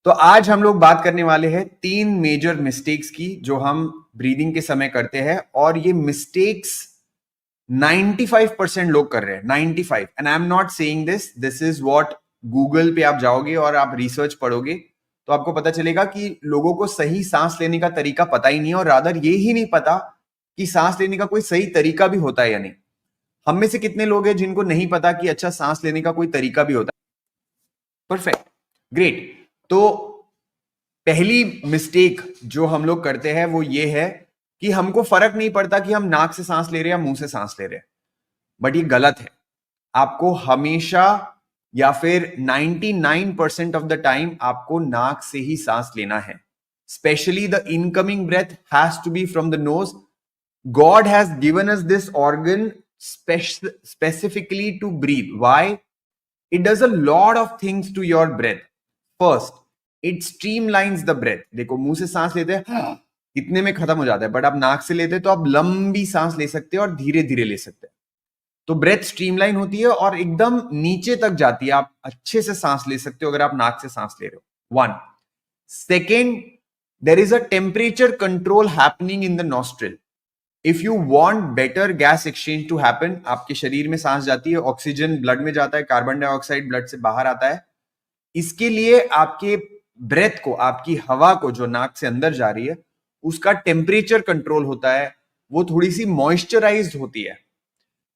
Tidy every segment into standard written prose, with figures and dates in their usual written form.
तो आज हम लोग बात करने वाले हैं 3 मेजर मिस्टेक्स की जो हम ब्रीदिंग के समय करते हैं, और ये मिस्टेक्स 95% लोग कर रहे हैं। 95, and I am not saying this is what Google पे आप जाओगे और आप रिसर्च पढ़ोगे तो आपको पता चलेगा कि लोगों को सही सांस लेने का तरीका पता ही नहीं है, और रादर ये ही नहीं पता कि सांस लेने का कोई सही तरीका भी होता है या नहीं। हम में से कितने लोग हैं जिनको नहीं पता कि अच्छा सांस लेने का कोई तरीका भी होता है? Perfect, great. तो पहली मिस्टेक जो हम लोग करते हैं वो ये है कि हमको फर्क नहीं पड़ता कि हम नाक से सांस ले रहे हैं या मुंह से सांस ले रहे हैं। बट ये गलत है। आपको हमेशा या फिर 99% ऑफ द टाइम आपको नाक से ही सांस लेना है। Specially the incoming breath has to be from the nose. God has given us this organ specifically to breathe. Why? It does a lot of things to your breath. First, it streamlines the breath. देखो, मुंह से सांस लेते हैं इतने में खत्म हो जाता है, बट आप नाक से लेते हैं तो आप लंबी सांस ले सकते हैं और धीरे धीरे ले सकते हैं। तो ब्रेथ स्ट्रीमलाइन होती है और एकदम नीचे तक जाती है। आप अच्छे से सांस ले सकते हो अगर आप नाक से सांस ले रहे हो। 1. Second, there is a temperature control happening in the nostril. If you want better gas exchange to happen, आपके शरीर में सांस जाती है, ऑक्सीजन ब्लड में जाता है, कार्बन डाइऑक्साइड ब्लड से बाहर आता है। इसके लिए आपके ब्रेथ को, आपकी हवा को जो नाक से अंदर जा रही है, उसका टेम्परेचर कंट्रोल होता है, वो थोड़ी सी मॉइस्चराइज्ड होती है।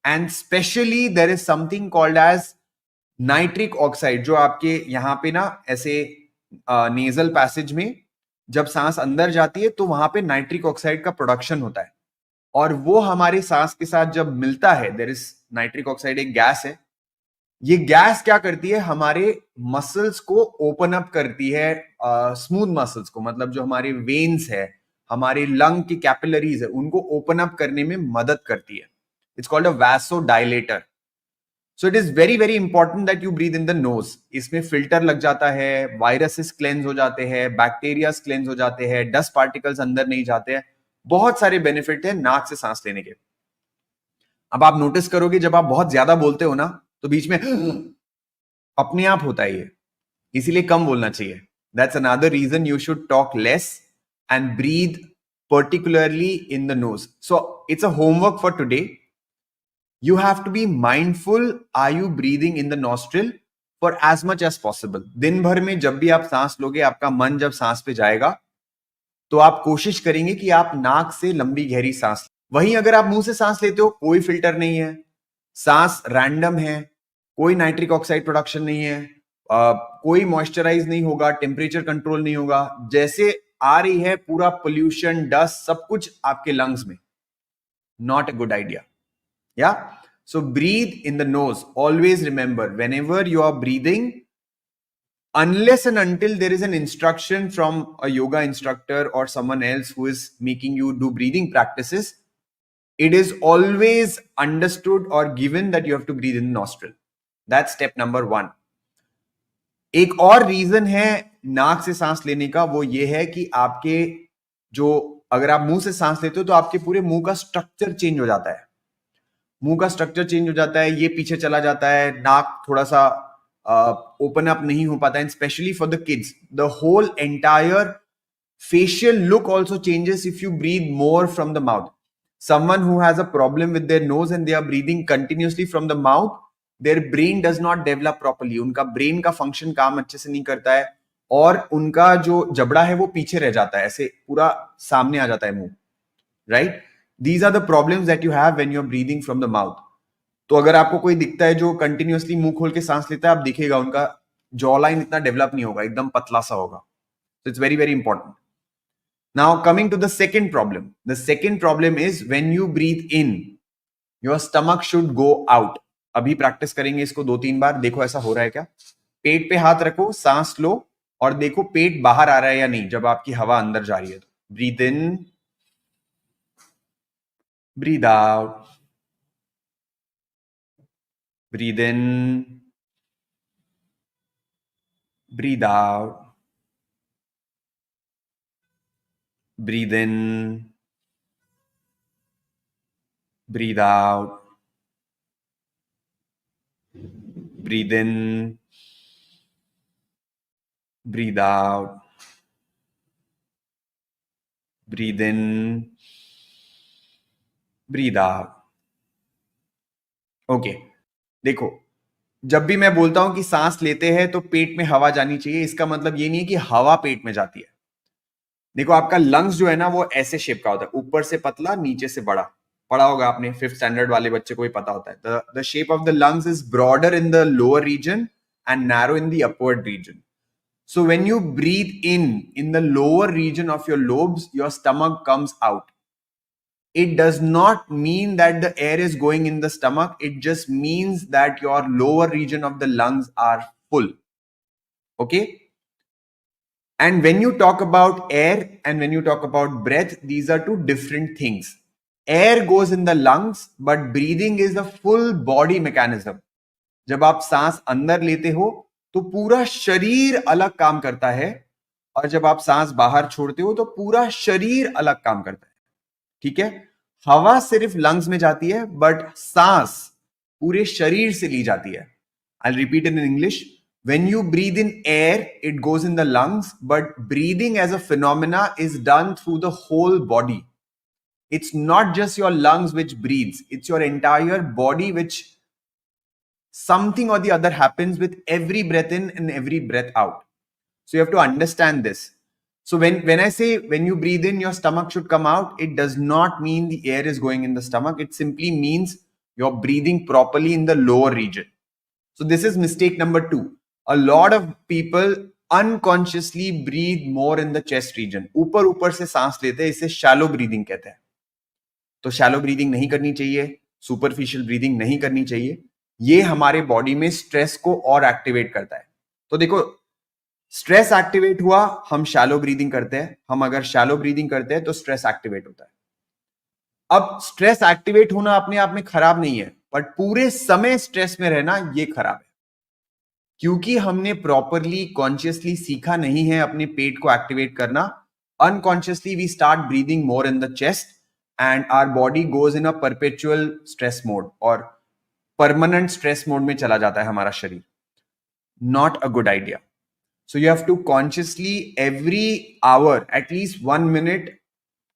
And specially there is something called as nitric oxide, जो आपके यहां पे ना ऐसे नेजल पैसेज में जब सांस अंदर जाती है तो वहां पे नाइट्रिक ऑक्साइड का प्रोडक्शन होता है, और वो हमारे सांस के साथ जब मिलता है, देयर इज नाइट्रिक ऑक्साइड एक गैस है। ये गैस क्या करती है? हमारे मसल्स को ओपन अप करती है, स्मूथ मसल्स को, मतलब जो हमारे वेन्स है, हमारे लंग की कैपिलरीज है, उनको ओपन अप करने में मदद करती है। It's called a vasodilator. So it is very very important that you breathe in the nose. इसमें फिल्टर लग जाता है, वायरसेस क्लेंस हो जाते हैं, बैक्टीरिया क्लेंस हो जाते हैं, डस्ट पार्टिकल्स अंदर नहीं जाते हैं। बहुत सारे बेनिफिट है नाक से सांस लेने के। अब आप नोटिस करोगे जब आप बहुत ज्यादा बोलते हो ना तो बीच में अपने आप होता है ये, इसीलिए कम बोलना चाहिए. That's another reason you should talk less and breathe particularly in the nose. So it's a homework for today. You have to be mindful. Are you breathing in the nostril for as much as possible? दिन भर में जब भी आप सांस लोगे, आपका मन जब सांस पे जाएगा तो आप कोशिश करेंगे कि आप नाक से लंबी गहरी सांस. वहीं अगर आप मुंह से सांस लेते हो, कोई फिल्टर नहीं है, सांस रैंडम है, कोई नाइट्रिक ऑक्साइड प्रोडक्शन नहीं है, कोई मॉइस्चराइज नहीं होगा, टेम्परेचर कंट्रोल नहीं होगा, जैसे आ रही है पूरा पोल्यूशन, डस्ट, सब कुछ आपके लंग्स में. Not a good idea. Yeah. So breathe in the nose. Always remember, whenever you are breathing, unless and until there is an instruction from a yoga instructor or someone else who is making you do breathing practices, it is always understood or given that you have to breathe in the nostril. That's step number 1. एक और reason है नाक से सांस लेने का, वो ये है कि आपके जो, अगर आप मुंह से सांस लेते हो तो आपके पूरे मुंह का स्ट्रक्चर चेंज हो जाता है. मुंह का स्ट्रक्चर चेंज हो जाता है, ये पीछे चला जाता है, नाक थोड़ा सा ओपन अप नहीं हो पाता है. Specially for the kids, the whole entire facial look also changes if you breathe more from the mouth. Someone who has a problem with their nose and they are breathing continuously from the mouth, their brain does not develop properly. उनका brain का function काम अच्छे से नहीं करता है, और उनका जो जबड़ा है वो पीछे रह जाता है, ऐसे पूरा सामने आ जाता है मुंह. Right? These are the problems that you have when you're breathing from the mouth. तो अगर आपको कोई दिखता है जो कंटिन्यूअसली मुंह खोल के सांस लेता है, आप दिखेगा उनका जॉ लाइन इतना डेवलप नहीं होगा, एकदम पतला सा होगा. So it's very very important. Now coming to the second problem. The second problem is when you breathe in, your stomach should go out. अभी प्रैक्टिस करेंगे इसको 2-3 बार. देखो ऐसा हो रहा है क्या? पेट पे हाथ रखो, सांस लो और देखो पेट बाहर आ रहा है या नहीं जब आपकी हवा अंदर जा रही है. तो breathe in, breathe out, breathe in, breathe out, breathe in, breathe out, breathe in, breathe out, breathe in, breathe out. Okay, देखो, जब भी मैं बोलता हूं कि सांस लेते हैं तो पेट में हवा जानी चाहिए, इसका मतलब ये नहीं है कि हवा पेट में जाती है। देखो, आपका लंग्स जो है ना वो ऐसे शेप का होता है, ऊपर से पतला, नीचे से बड़ा। पढ़ा होगा आपने, 5th स्टैंडर्ड वाले बच्चे को भी पता होता है। The shape of the lungs is broader in the lower region and narrow in the upward region. So when you breathe in the lower region of your lobes, your stomach comes out. It does not mean that the air is going in the stomach. It just means that your lower region of the lungs are full. Okay. And when you talk about air and when you talk about breath, these are two different things. Air goes in the lungs, but breathing is the full body mechanism. जब आप सांस अंदर लेते हो तो पूरा शरीर अलग काम करता है, और जब आप सांस बाहर छोड़ते हो तो पूरा शरीर अलग काम करता है. ठीक है. हवा सिर्फ लंग्स में जाती है, बट सांस पूरे शरीर से ली जाती है. I repeat in English. When you breathe in air, it goes in the lungs, but breathing as a phenomena is done through the whole body. It's not just your lungs which breathes, it's your entire body which something or the other happens with every breath in and every breath out. So you have to understand this. So when I say when you breathe in, your stomach should come out, it does not mean the air is going in the stomach. It simply means you're breathing properly in the lower region. So this is mistake number 2. A lot of people unconsciously breathe more in the chest region. ऊपर ऊपर से सांस लेते हैं, इसे shallow breathing कहते हैं. तो shallow breathing नहीं करनी चाहिए, superficial breathing नहीं करनी चाहिए. ये हमारे बॉडी में स्ट्रेस को और एक्टिवेट करता है. तो देखो, स्ट्रेस एक्टिवेट हुआ, हम शैलो ब्रीदिंग करते हैं. हम अगर शैलो ब्रीदिंग करते हैं तो स्ट्रेस एक्टिवेट होता है. अब स्ट्रेस एक्टिवेट होना अपने आप में खराब नहीं है, बट पूरे समय स्ट्रेस में रहना ये खराब है, क्योंकि हमने प्रॉपरली कॉन्शियसली सीखा नहीं है अपने पेट को एक्टिवेट करना. Unconsciously we start breathing more in the chest and our body goes in a perpetual stress mode, और परमानेंट स्ट्रेस मोड में चला जाता है हमारा शरीर. Not a good idea. So you have to consciously every hour, at least 1 minute,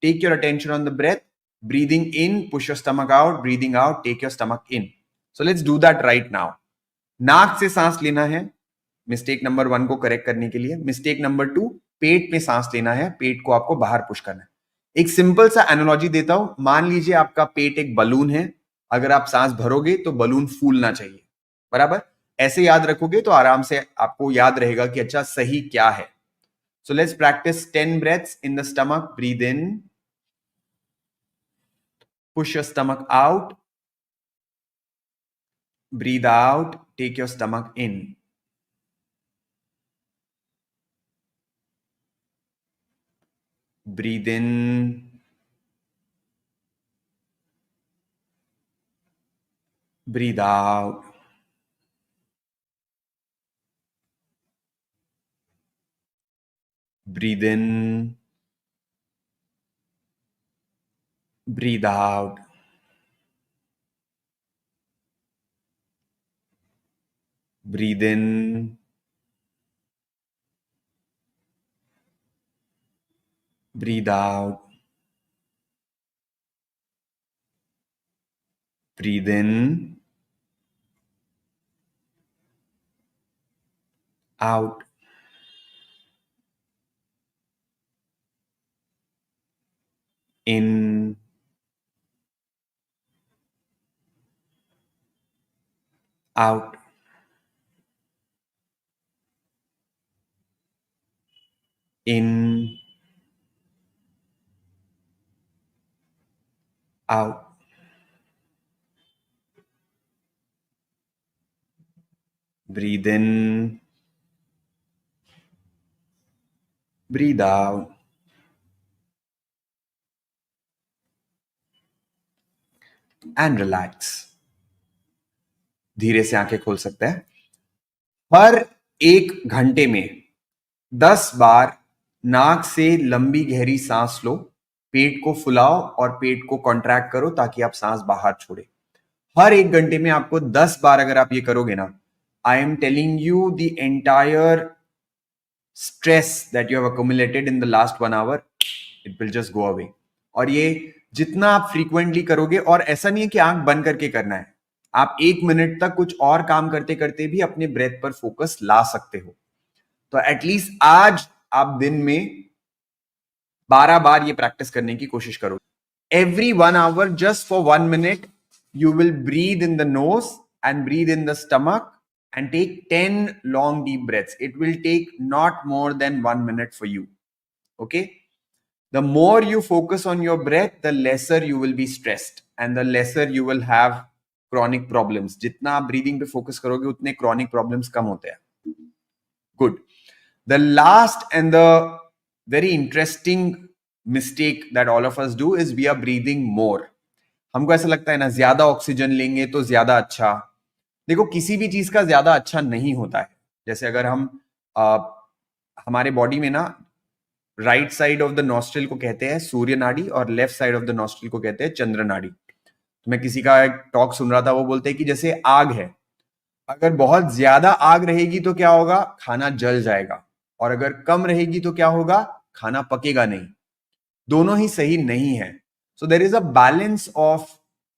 take your attention on the breath. Breathing in, push your stomach out. Breathing out, take your stomach in. So let's do that right now. नाक से सांस लेना है, mistake number 1 को correct करने के लिए. Mistake number 2, पेट में सांस लेना है, पेट को आपको बाहर पुश करना है. एक सिंपल सा एनालॉजी देता हूं. मान लीजिए आपका पेट एक बलून है. अगर आप सांस भरोगे तो बलून फूलना चाहिए, बराबर. ऐसे याद रखोगे तो आराम से आपको याद रहेगा कि अच्छा सही क्या है. So let's practice 10 breaths in the stomach. Breathe in, push your stomach out. Breathe out, take your stomach in. Breathe in, breathe out. Breathe in, breathe out. Breathe in, breathe out. Breathe in, out. In, out. In, out. Breathe in, breathe out. And relax. धीरे से आंखें खोल सकते हैं. हर 1 घंटे में 10 बार नाक से लंबी गहरी सांस लो, पेट को फुलाओ और पेट को कॉन्ट्रैक्ट करो ताकि आप सांस बाहर छोड़े. हर 1 घंटे में आपको 10 बार अगर आप ये करोगे ना, I am telling you the entire stress that you have accumulated in the last 1 hour, it will just go away. और ये जितना आप फ्रीक्वेंटली करोगे, और ऐसा नहीं है कि आंख बंद करके करना है, आप 1 मिनट तक कुछ और काम करते करते भी अपने ब्रेथ पर फोकस ला सकते हो. तो एटलीस्ट आज आप दिन में 12 बार ये प्रैक्टिस करने की कोशिश करो. Every 1 hour, just for 1 minute, you will breathe in the nose and breathe in the stomach and take 10 long deep breaths. It will take not more than 1 minute for you. Okay? The more you focus on your breath, the lesser you will be stressed and the lesser you will have chronic problems. जितना आप breathing पे focus करोगे उतने chronic problems कम होते हैं. Good. The last and the very interesting mistake that all of us do is we are breathing more. हमको ऐसा लगता है ना, ज्यादा ऑक्सीजन लेंगे तो ज्यादा अच्छा. देखो, किसी भी चीज का ज्यादा अच्छा नहीं होता है. जैसे अगर हम हमारे बॉडी में ना, right side of the nostril को कहते हैं सूर्य नाड़ी और left side of the nostril को कहते हैं चंद्र नाड़ी. तो मैं किसी का एक टॉक सुन रहा था, वो बोलते हैं कि जैसे आग है, अगर बहुत ज्यादा आग रहेगी तो क्या होगा, खाना जल जाएगा, और अगर कम रहेगी तो क्या होगा, खाना पकेगा नहीं. दोनों ही सही नहीं है. So there is a balance of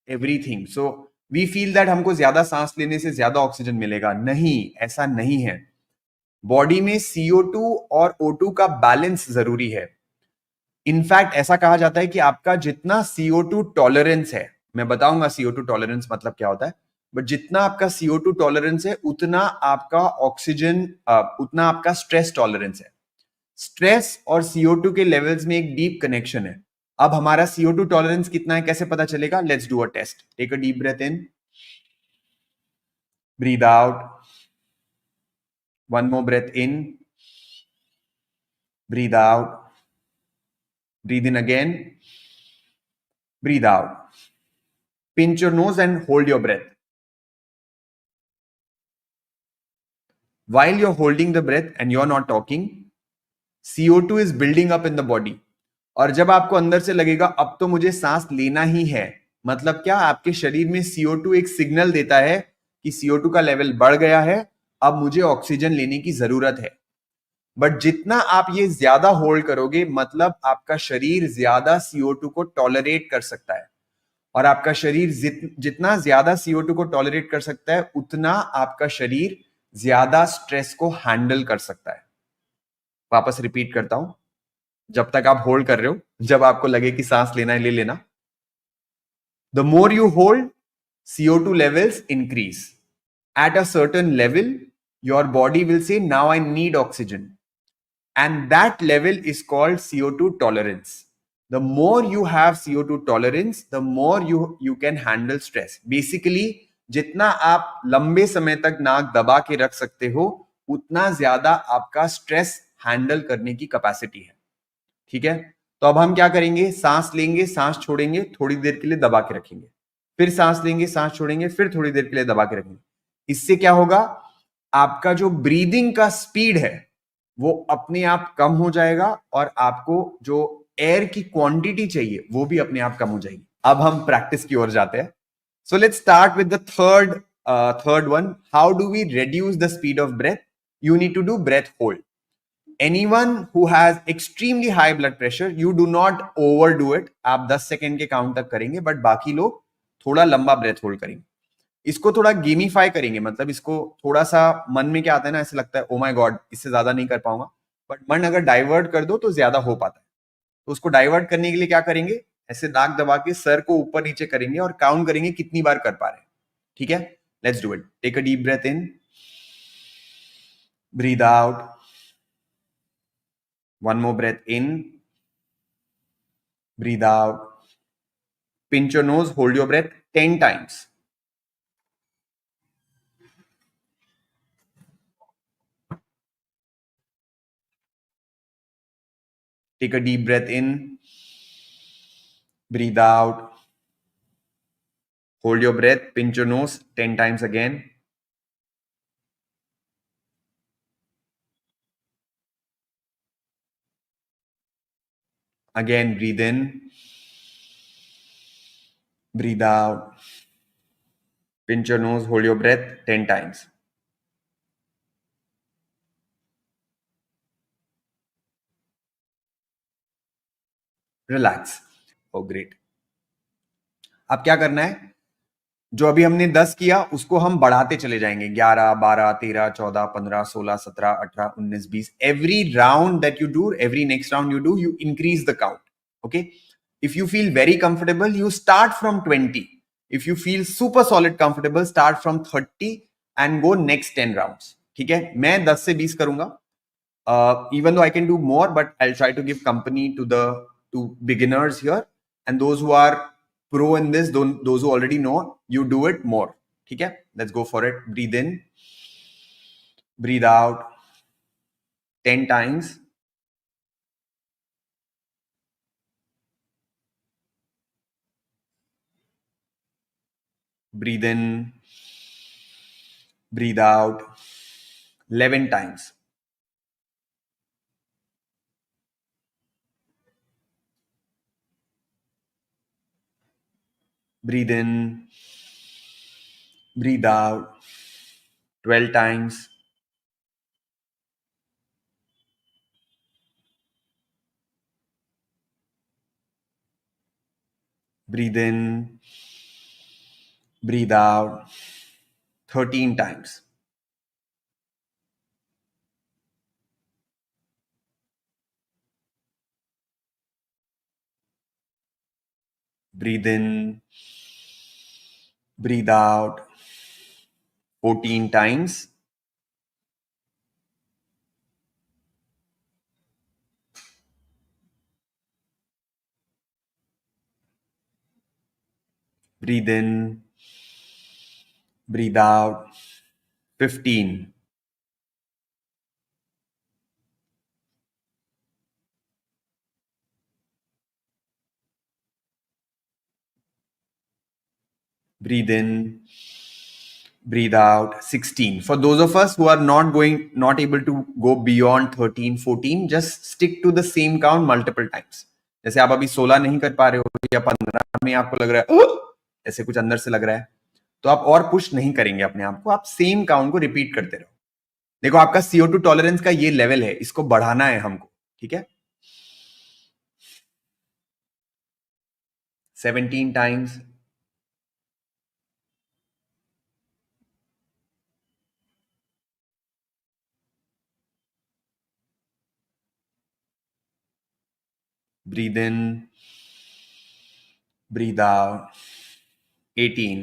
everything. So we feel that हमको ज्यादा सांस लेने से ज्यादा ऑक्सीजन मिलेगा. नहीं, ऐसा नहीं है. बॉडी में CO2 और O2 का बैलेंस जरूरी है. इनफैक्ट ऐसा कहा जाता है कि आपका जितना CO2 टॉलरेंस है, मैं बताऊंगा CO2 टॉलरेंस मतलब क्या होता है, बट जितना आपका CO2 टॉलरेंस है उतना आपका ऑक्सीजन, उतना आपका स्ट्रेस टॉलरेंस है. स्ट्रेस और CO2 के लेवल्स में एक डीप कनेक्शन है. अब हमारा CO2 टॉलरेंस कितना है कैसे पता चलेगा? Let's do a test. Take a deep breath in, breathe out, one more breath in, breathe out, breathe in again, breathe out. Pinch your nose and hold your breath. While you're holding the breath and you're not talking, CO2 is building up in the body. और जब आपको अंदर से लगेगा अब तो मुझे सांस लेना ही है, मतलब क्या, आपके शरीर में CO2 एक सिग्नल देता है कि CO2 का लेवल बढ़ गया है, अब मुझे ऑक्सीजन लेने की जरूरत है. बट जितना आप ये ज्यादा होल्ड करोगे, मतलब आपका शरीर ज्यादा CO2 को टॉलरेट कर सकता है. और आपका शरीर जितना ज्यादा CO2 को टॉलरेट कर सकता है, उतना आपका शरीर ज्यादा स्ट्रेस को हैंडल कर सकता है. वापस रिपीट करता हूं, जब तक आप होल्ड कर रहे हो, जब आपको लगे कि सांस लेना है ले लेना. The more you hold, CO2 levels increase. At a certain level, your body will say, now I need oxygen. And that level is called CO2 tolerance. The more you have CO2 tolerance, the more you can handle stress. Basically, जितना आप लंबे समय तक नाक दबा के रख सकते हो, उतना ज्यादा आपका स्ट्रेस हैंडल करने की कैपेसिटी है. ठीक है? तो अब हम क्या करेंगे, सांस लेंगे, सांस छोड़ेंगे, थोड़ी देर के लिए दबा के रखेंगे, फिर सांस लेंगे, सांस छोड़ेंगे, फिर थोड़ी देर के लिए दबा के रखेंगे. इससे क्या होगा, आपका जो ब्रीदिंग का स्पीड है वो अपने आप कम हो जाएगा, और आपको जो एयर की क्वांटिटी चाहिए वो भी अपने आप कम हो जाएगी. अब हम प्रैक्टिस की ओर जाते हैं. So let's start with the third one. How do we reduce the speed of breath? You need to do breath hold. Anyone who has extremely high blood pressure, you do not overdo it. आप 10 second के count तक करेंगे, but बाकी लोग थोड़ा लंबा breath hold करेंगे. इसको थोड़ा गेमिफाई करेंगे, मतलब इसको थोड़ा सा मन में क्या आता है ना, ऐसे लगता है ओ माय गॉड इससे ज्यादा नहीं कर पाऊंगा, बट मन अगर डाइवर्ट कर दो तो ज्यादा हो पाता है. तो उसको डाइवर्ट करने के लिए क्या करेंगे, ऐसे नाक दबा के सर को ऊपर नीचे करेंगे और काउंट करेंगे कितनी बार कर पा रहे हैं. ठीक है? Let's do it. Take a deep breath in, breathe out, one more breath in, breathe out, pinch your nose, hold your breath 10 times. Take a deep breath in, breathe out, hold your breath, pinch your nose 10 times again. Again, breathe in, breathe out, pinch your nose, hold your breath 10 times. Relax. Oh great. अब क्या करना है, जो अभी हमने 10 किया उसको हम बढ़ाते चले जाएंगे, 11, 12, 13, 14, 15, 16, 17, 18, 19, 20। Every round that you do, every next round you do, you increase the count. Okay, if you feel very comfortable you start from 20, if you feel super solid comfortable start from 30 and go next 10 rounds. ठीक है, मैं 10 से 20 करूंगा, even though I can do more, but I'll try to give company to beginners here, and those who are pro in this, those who already know, you do it more. ठीक है, let's go for it. Breathe in, breathe out 10 times. Breathe in, breathe out 11 times. Breathe in, breathe out 12 times. Breathe in, breathe out 13 times. Breathe in, breathe out 14 times. Breathe in, breathe out 15. Breathe in, breathe out 16. For those of us who are not able to go beyond 13, 14, just stick to the same count multiple times. जैसे आप अभी 16 नहीं कर पा रहे हो या 15 में आपको लग रहा है ऐसे कुछ अंदर से लग रहा है, तो आप और पुश नहीं करेंगे अपने आप को, आप सेम काउंट को रिपीट करते रहो। देखो आपका CO2 टॉलरेंस का ये लेवल है, इसको बढ़ाना है हमको। ठीक है, 17 times. Breathe in, breathe out 18.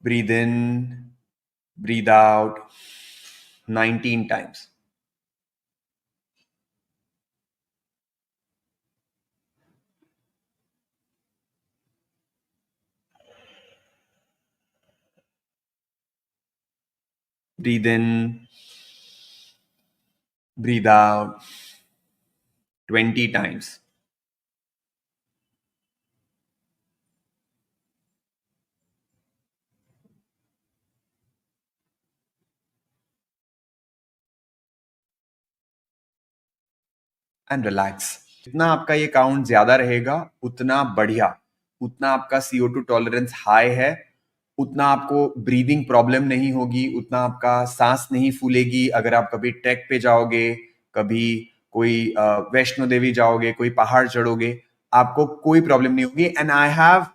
Breathe in, breathe out 19 times. Breathe in, breathe out 20 times. And relax. जितना आपका ये काउंट ज्यादा रहेगा उतना बढ़िया, उतना आपका CO2 टॉलरेंस हाई है, उतना आपको ब्रीदिंग प्रॉब्लम नहीं होगी, उतना आपका सांस नहीं फूलेगी। अगर आप कभी ट्रैक पे जाओगे, कभी कोई वैष्णो देवी जाओगे, कोई पहाड़ चढ़ोगे, आपको कोई प्रॉब्लम नहीं होगी। And I have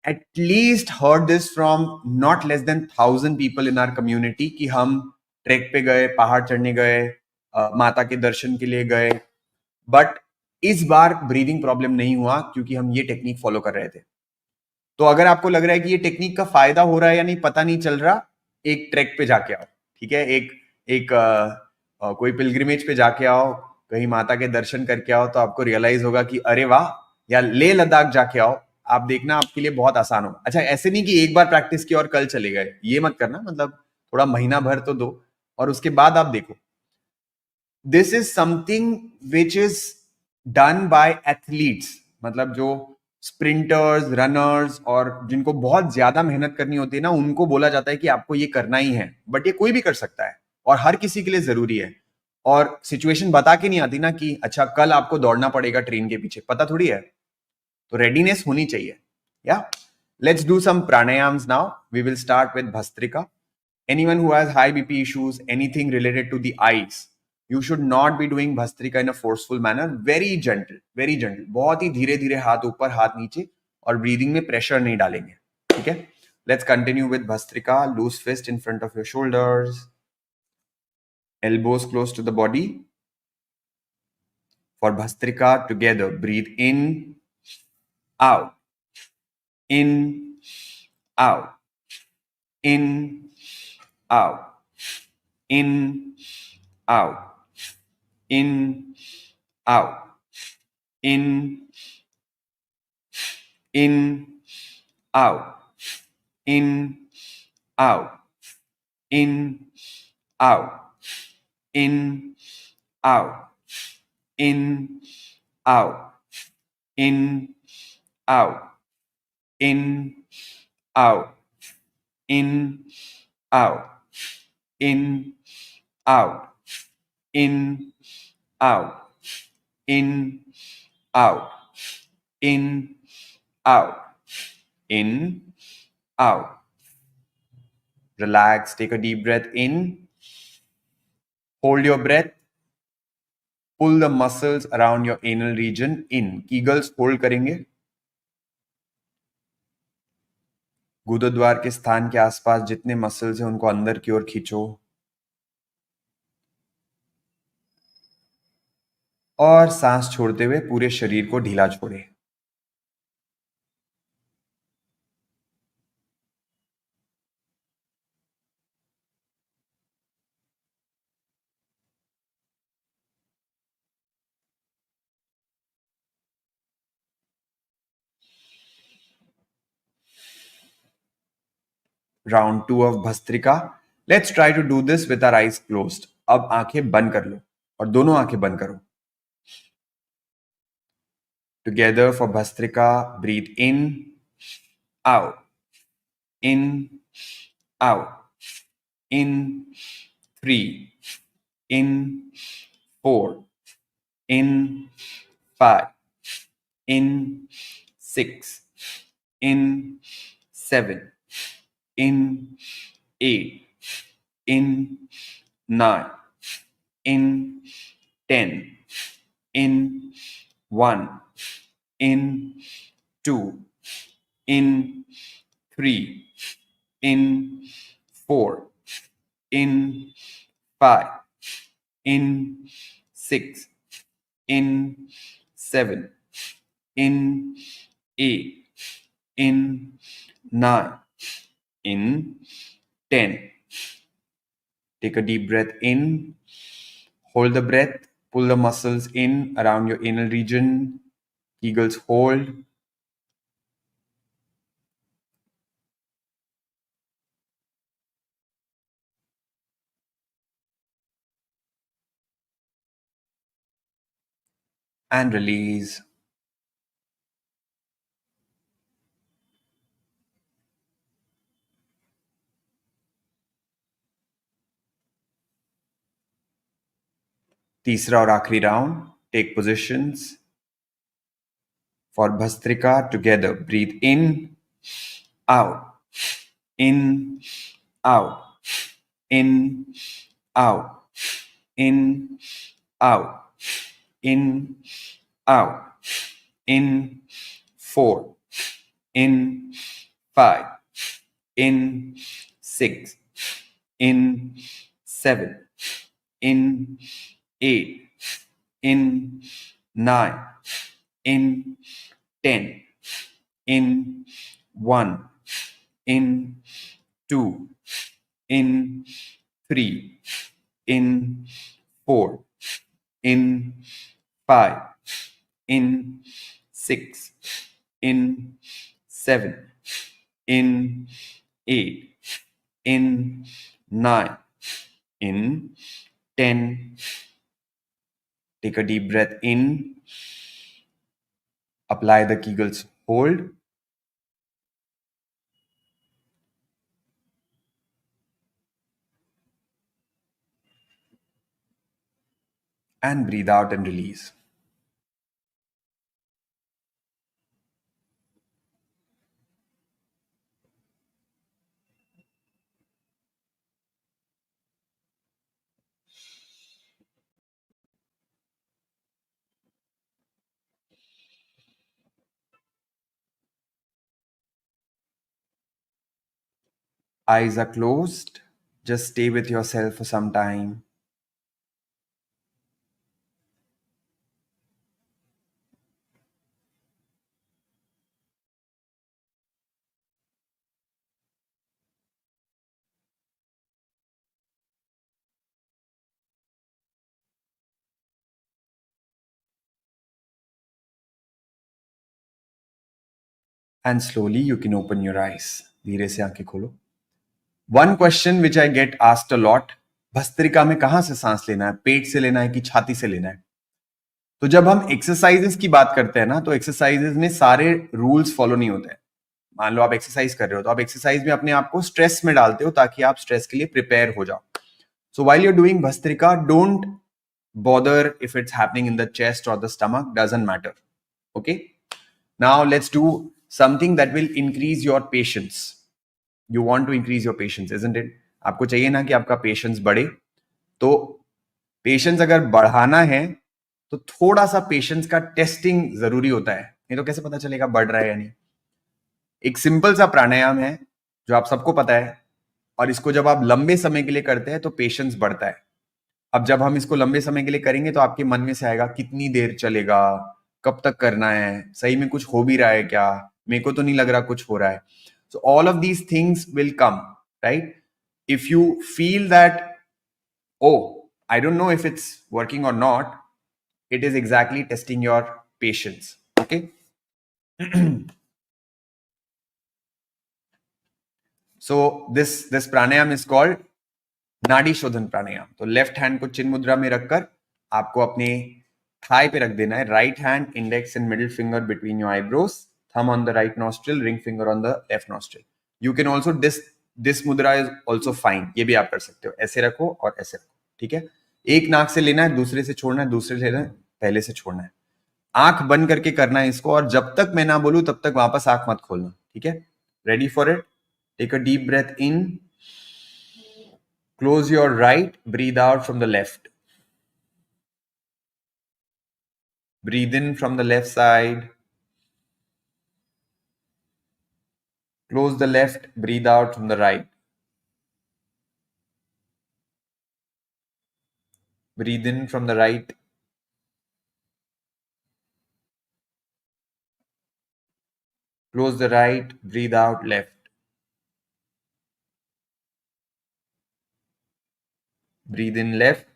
at least heard this from not less than 1,000 people in our community कि हम ट्रैक पे गए, पहाड़ चढ़ने गए, माता के दर्शन के लिए गए, बट इस बार ब्रीदिंग प्रॉब्लम नहीं हुआ क्योंकि हम ये टेक्निक फॉलो कर रहे थे। तो अगर आपको लग रहा है कि ये टेक्निक का फायदा हो रहा है या नहीं पता नहीं चल रहा, एक ट्रैक पे जाके आओ। ठीक है, एक एक कोई पिलग्रिमेज पे जाके आओ, कहीं माता के दर्शन करके आओ, तो आपको रियलाइज होगा कि अरे वाह, या लेह लद्दाख जाके आओ, आप देखना आपके लिए बहुत आसान हो। अच्छा, ऐसे नहीं कि एक बार प्रैक्टिस की और कल चले गए, ये मत करना, मतलब थोड़ा महीना भर तो दो और उसके बाद आप देखो। This is something which is done by athletes, मतलब जो स्प्रिंटर्स, रनर्स और जिनको बहुत ज्यादा मेहनत करनी होती है ना, उनको बोला जाता है कि आपको ये करना ही है, बट ये कोई भी कर सकता है और हर किसी के लिए जरूरी है। और सिचुएशन बता के नहीं आती ना कि अच्छा कल आपको दौड़ना पड़ेगा ट्रेन के पीछे, पता थोड़ी है। तो रेडीनेस होनी चाहिए। या let's do some pranayams now. We will start with bhastrika. Anyone who has high BP issues, anything related to the eyes, you should not be doing Bhastrika in a forceful manner. Very gentle, very gentle. बहुत ही धीरे धीरे हाथ ऊपर हाथ नीचे, और breathing में pressure नहीं डालेंगे, ठीक है। Let's continue with Bhastrika. Loose fist in front of your shoulders, elbows close to the body. For Bhastrika, together, breathe in, out, in, out, in, out, in, out, in, out, in, in, out, in, out, in, out, in, out, in, out, in, out, in, out, in, out, in, out, in, out, in, out, in, out, in, out. Relax. Take a deep breath in. Hold your breath. Pull the muscles around your anal region in. Kegels hold करेंगे. गुदद्वार के स्थान के आसपास जितने muscles हैं उनको अंदर की ओर खींचो और सांस छोड़ते हुए पूरे शरीर को ढीला छोड़े। Round 2 of bhastrika. Let's try to do this with our eyes closed. अब आंखें बंद कर लो और दोनों आंखें बंद करो। Together for bhastrika, breathe in, out, in, out, in, 3, in, 4, in, 5, in, 6, in, 7, in, 8, in, 9, in, 10, in, 1, in, 2, in, 3, in, 4, in, 5, in, 6, in, 7, in, 8, in, 9, in, 10. Take a deep breath in. Hold the breath. Pull the muscles in around your anal region. Kegels hold. And release. तीसरा और आखिरी round. Take positions. For Bhastrika, together, breathe in, out, in, out, in, out, in, out, in, out, in, 4, in, 5, in, 6, in, 7, in, 8, in, 9, in, 10, in, 1, in, 2, in, 3, in, 4, in, 5, in, 6, in, 7, in, 8, in, 9, in, 10. Take a deep breath in. Apply the Kegels hold. and breathe out and release. Eyes are closed. Just stay with yourself for some time. And slowly you can open your eyes. धीरे से आंखें खोलो. One question which I get asked a lot, bhastrika में कहां से सांस लेना है, पेट से लेना है कि छाती से लेना है? तो जब हम एक्सरसाइजेस की बात करते हैं ना, तो एक्सरसाइजेस में सारे रूल्स फॉलो नहीं होते हैं. मान लो आप एक्सरसाइज कर रहे हो, तो आप एक्सरसाइज में अपने आप को स्ट्रेस में डालते हो ताकि आप स्ट्रेस के लिए प्रिपेयर हो जाओ. So while you are doing bhastrika, don't bother if it's happening in the chest or the stomach, doesn't matter. Okay, now let's do something that will increase your patience. You want to increase your patience, isn't it? आपको चाहिए ना कि आपका patience बढ़े. तो patience अगर बढ़ाना है तो थोड़ा सा पेशेंस का टेस्टिंग जरूरी होता है. नहीं तो कैसे पता चलेगा बढ़ रहा है या नहीं? एक सिंपल सा प्राणायाम है जो आप सबको पता है, और इसको जब आप लंबे समय के लिए करते हैं तो पेशेंस बढ़ता है. अब जब हम इसको लंबे समय के लिए करेंगे तो आपके मन में से आएगा कितनी देर चलेगा, कब तक करना है, सही में कुछ हो भी रहा है क्या, मेरे को तो नहीं लग रहा कुछ हो रहा है. So all of these things will come, right? If you feel that, oh, I don't know if it's working or not, it is exactly testing your patience. Okay. So this pranayam is called नाड़ी शोधन प्राणायाम. तो left hand को चिन्ह मुद्रा में रखकर आपको अपने थाई पे रख देना है. Right hand, index and middle finger between your eyebrows, thumb on the right nostril, ring finger on the left nostril. You can also this mudra is also fine. ये भी आप कर सकते हो. ऐसे रखो और ऐसे रखो. ठीक है. एक नाक से लेना है, दूसरे से छोड़ना है, दूसरे से लेना है, पहले से छोड़ना है. आंख बंद करके करना है इसको, और जब तक मैं ना बोलूं तब तक वापस आंख मत खोलना. ठीक है. Ready for it? Take a deep breath in. Close your right, breathe out from the left. Breathe in from the left side. Close the left, breathe out from the right. Breathe in from the right. Close the right, breathe out left. Breathe in left.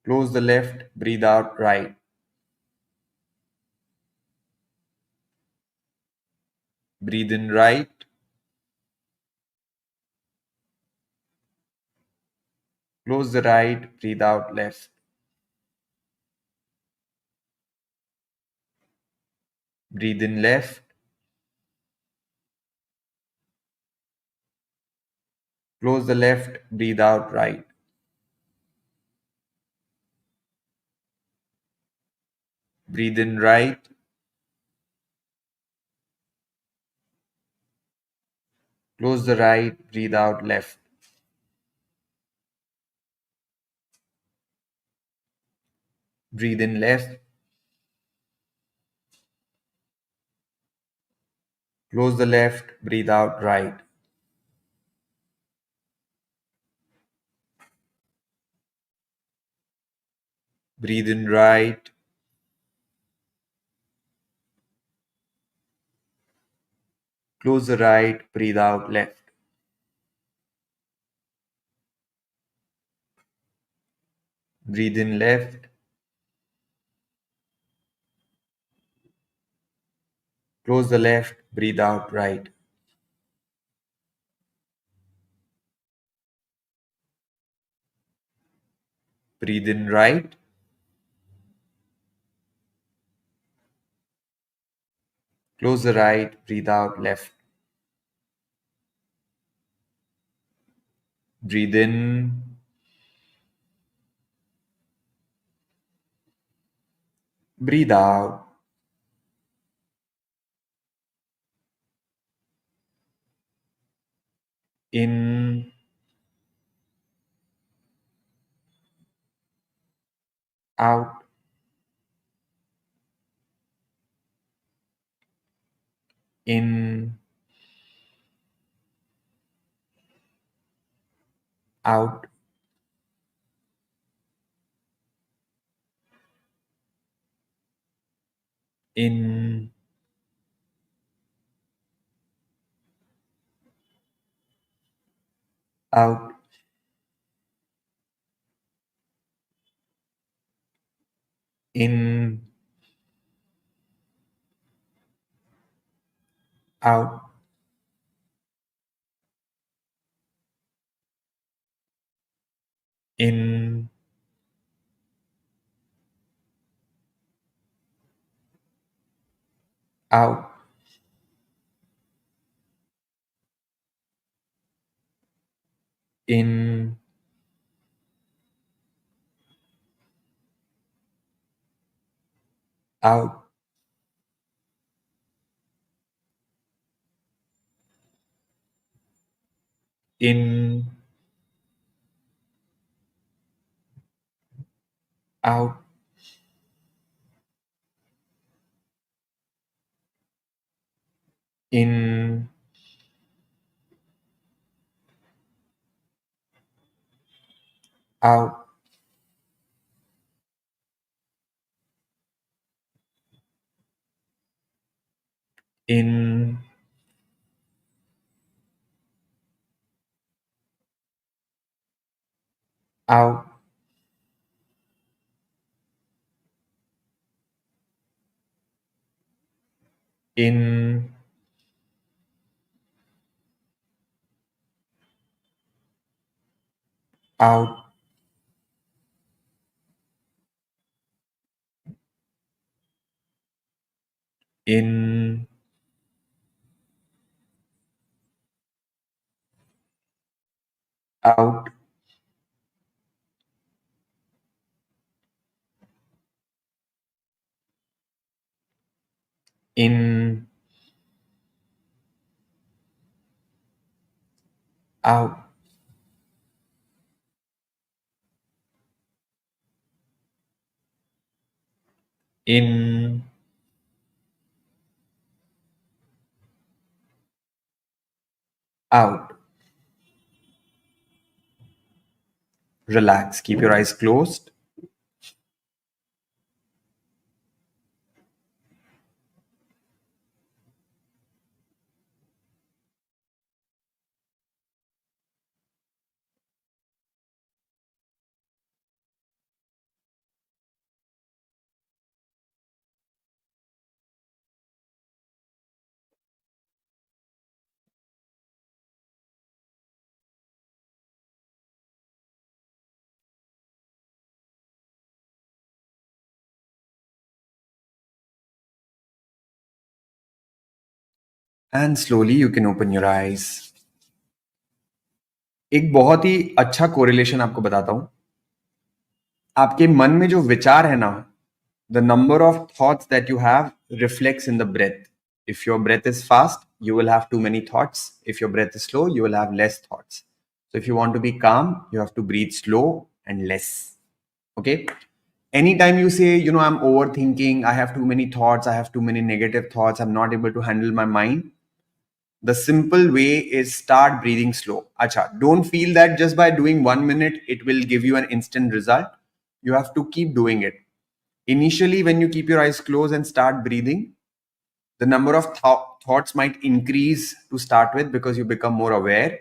Close the left, breathe out right. Breathe in right. Close the right, breathe out left. Breathe in left. Close the left, breathe out right. Breathe in right. Close the right, breathe out left. Breathe in left. Close the left, breathe out right. Breathe in right. Close the right, breathe out left. Breathe in left. Close the left, breathe out right. Breathe in right. Close the right, breathe out left. Breathe in. Breathe out. In. Out. In. Out. In. Out. In. Out. In. Out. In. Out. In. Out. In. Out. In. Out. In. Out. In. Out. In. Out. In. Out. Relax. Keep your eyes closed. And slowly you can open your eyes. एक बहुत ही अच्छा correlation आपको बताता हूं. आपके मन में जो विचार है ना, the number of thoughts that you have reflects in the breath. If your breath is fast, you will have too many thoughts. If your breath is slow, you will have less thoughts. So if you want to be calm, you have to breathe slow and less. Okay? Anytime you say, I'm overthinking, I have too many thoughts, I have too many negative thoughts, I'm not able to handle my mind, the simple way is start breathing slow. Acha, don't feel that just by doing 1 minute, it will give you an instant result. You have to keep doing it. Initially, when you keep your eyes closed and start breathing, the number of thoughts might increase to start with because you become more aware.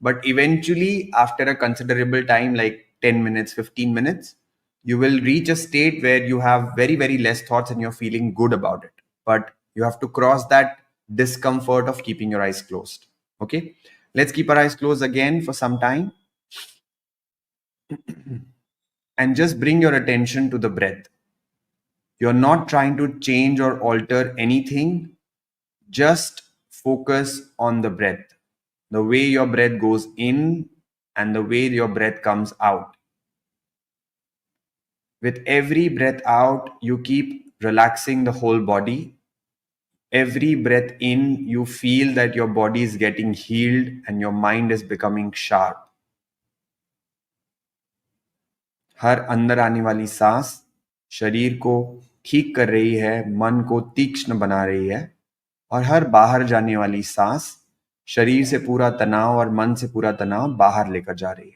But eventually, after a considerable time, like 10 minutes, 15 minutes, you will reach a state where you have very, very less thoughts and you're feeling good about it. But you have to cross that discomfort of keeping your eyes closed. Okay. Let's keep our eyes closed again for some time and just bring your attention to the breath. You're not trying to change or alter anything. Just focus on the breath. The way your breath goes in and the way your breath comes out. With every breath out, you keep relaxing the whole body. Every breath in, you feel that your body is getting healed and your mind is becoming sharp. हर अंदर आने वाली सांस शरीर को ठीक कर रही है, मन को तीक्ष्ण बना रही है, और हर बाहर जाने वाली सांस शरीर से पूरा तनाव और मन से पूरा तनाव बाहर लेकर जा रही है.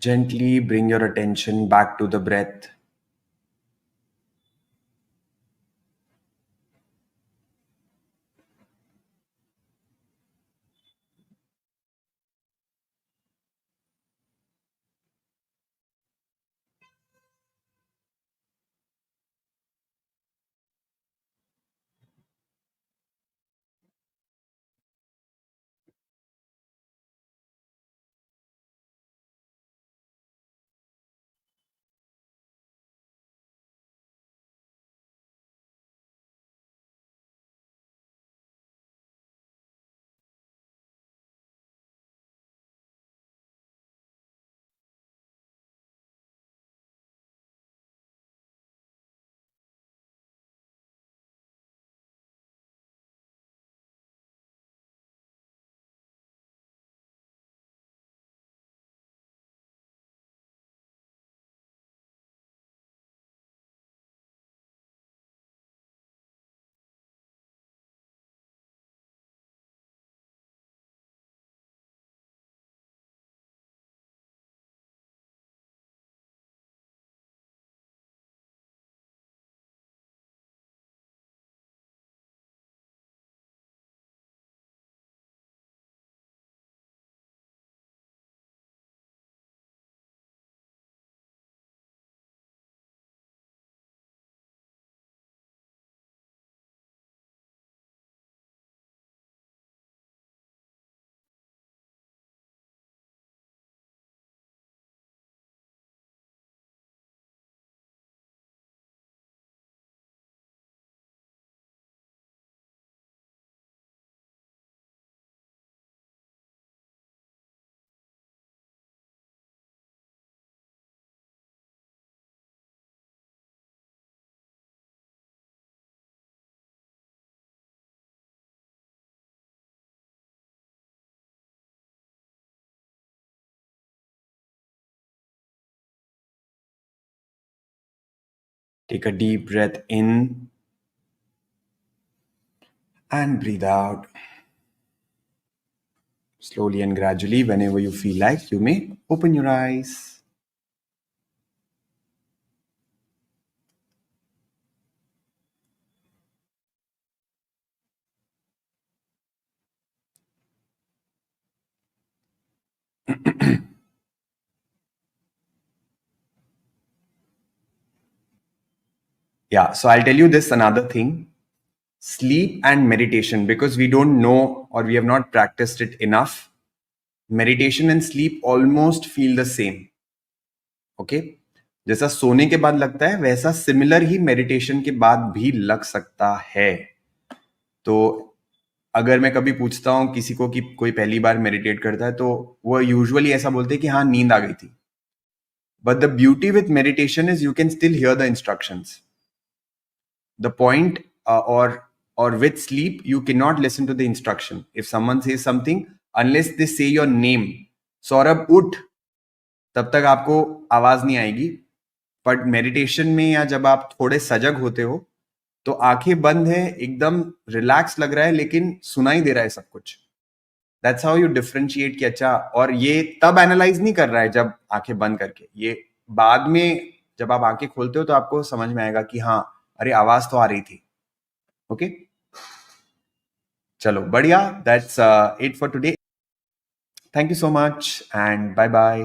Gently bring your attention back to the breath. Take a deep breath in and breathe out. Slowly and gradually, whenever you feel like, you may open your eyes. Yeah, so I'll tell you this another thing. Sleep and meditation, because we don't know or we have not practiced it enough, meditation and sleep almost feel the same. Okay, जैसा सोने के बाद लगता है वैसा similar ही meditation के बाद भी लग सकता है. तो अगर मैं कभी पूछता हूं किसी को कि कोई पहली बार मेडिटेट करता है तो वो यूजुअली ऐसा बोलते हैं कि हाँ नींद आ गई थी. But the beauty with meditation is you can still here the instructions. The point or with sleep you cannot listen to the instruction. If someone says something, unless they say your name, Saurabh उठ, तब तक आपको आवाज नहीं आएगी. But meditation में या जब आप थोड़े सजग होते हो तो आंखें बंद है, एकदम रिलैक्स लग रहा है, लेकिन सुनाई दे रहा है सब कुछ. दैट्स हाउ यू डिफरेंशिएट कि अच्छा. और ये तब एनालाइज नहीं कर रहा है जब आंखें बंद करके, ये बाद में जब आप आंखें खोलते हो तो आपको समझ में आएगा कि हाँ, अरे आवाज तो आ रही थी. ओके, चलो बढ़िया. That's it for today. Thank you so much and bye bye.